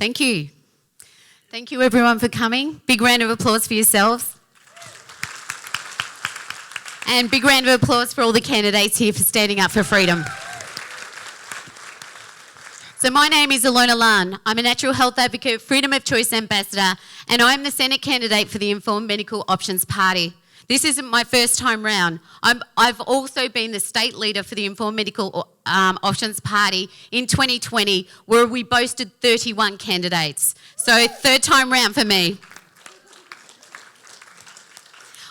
Thank you. Thank you everyone for coming. Big round of applause for yourselves. And big round of applause for all the candidates here for standing up for freedom. So my name is Alona Lahn. I'm a natural health advocate, freedom of choice ambassador, and I'm the Senate candidate for the Informed Medical Options Party. This isn't my first time round. I've also been the state leader for the Informed Medical Options Party in 2020, where we boasted 31 candidates. So third time round for me.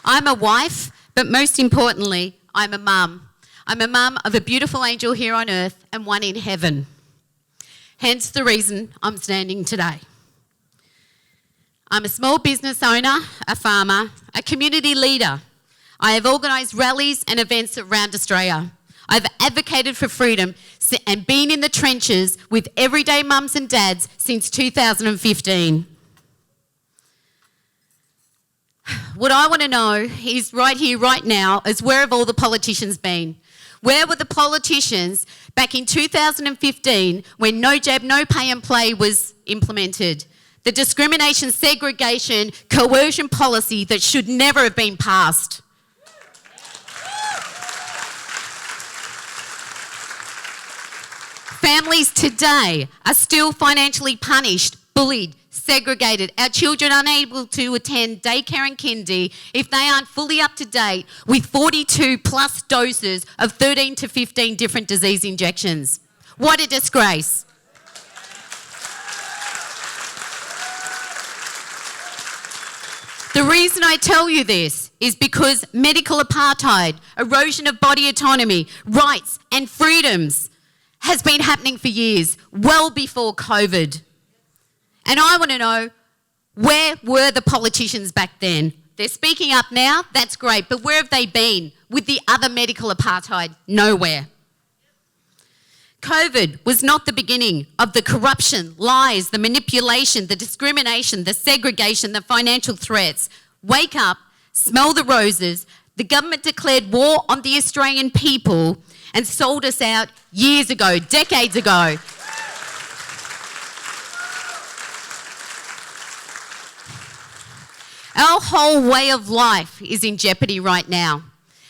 I'm a wife, but most importantly, I'm a mum. I'm a mum of a beautiful angel here on earth and one in heaven. Hence the reason I'm standing today. I'm a small business owner, a farmer, a community leader. I have organised rallies and events around Australia. I've advocated for freedom and been in the trenches with everyday mums and dads since 2015. What I want to know is right here, right now, is where have all the politicians been? Where were the politicians back in 2015 when no jab, no pay and play was implemented? The discrimination, segregation, coercion policy that should never have been passed. Families today are still financially punished, bullied, segregated. Our children are unable to attend daycare and kindy if they aren't fully up to date with 42 plus doses of 13 to 15 different disease injections. What a disgrace. The reason I tell you this is because medical apartheid, erosion of body autonomy, rights and freedoms has been happening for years, well before COVID. And I want to know, where were the politicians back then? They're speaking up now, that's great, but where have they been with the other medical apartheid? Nowhere. COVID was not the beginning of the corruption, lies, the manipulation, the discrimination, the segregation, the financial threats. Wake up, smell the roses. The government declared war on the Australian people and sold us out years ago, decades ago. Our whole way of life is in jeopardy right now.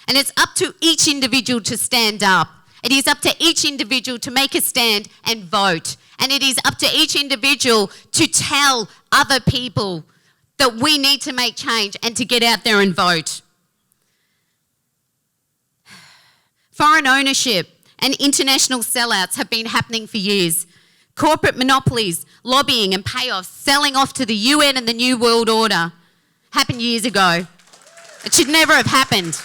And it's up to each individual to stand up. It is up to each individual to make a stand and vote. And it is up to each individual to tell other people that we need to make change and to get out there and vote. Foreign ownership and international sellouts have been happening for years. Corporate monopolies, lobbying and payoffs, selling off to the UN and the New World Order happened years ago. It should never have happened.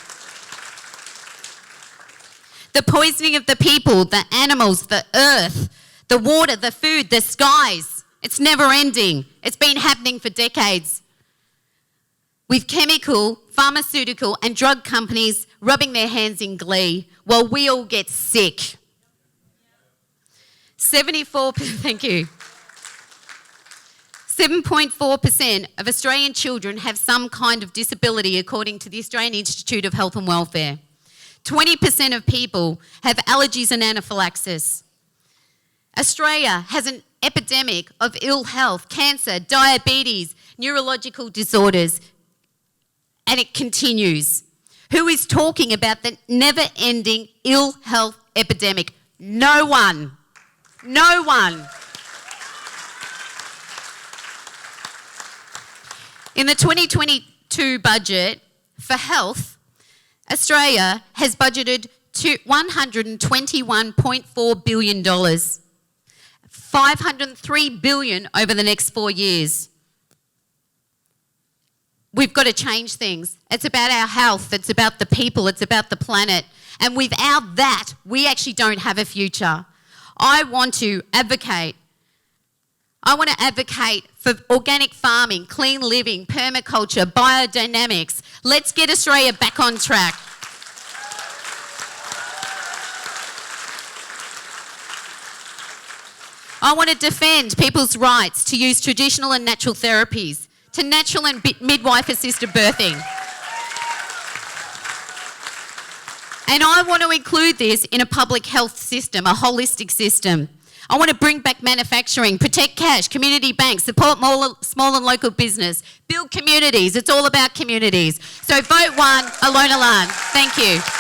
The poisoning of the people, the animals, the earth, the water, the food, the skies. It's never ending. It's been happening for decades. With chemical, pharmaceutical and drug companies rubbing their hands in glee while we all get sick. 7.4% of Australian children have some kind of disability according to the Australian Institute of Health and Welfare. 20% of people have allergies and anaphylaxis. Australia has an epidemic of ill health, cancer, diabetes, neurological disorders, and it continues. Who is talking about the never-ending ill health epidemic? No one. No one. In the 2022 budget for health, Australia has budgeted to $121.4 billion, $503 billion over the next 4 years. We've got to change things. It's about our health, it's about the people, it's about the planet. And without that, we actually don't have a future. I want to advocate for organic farming, clean living, permaculture, biodynamics. Let's get Australia back on track. I want to defend people's rights to use traditional and natural therapies, to natural and midwife-assisted birthing. And I want to include this in a public health system, a holistic system. I want to bring back manufacturing, protect cash, community banks, support small and local business, build communities. It's all about communities. So vote 1, Alona Lahn. Thank you.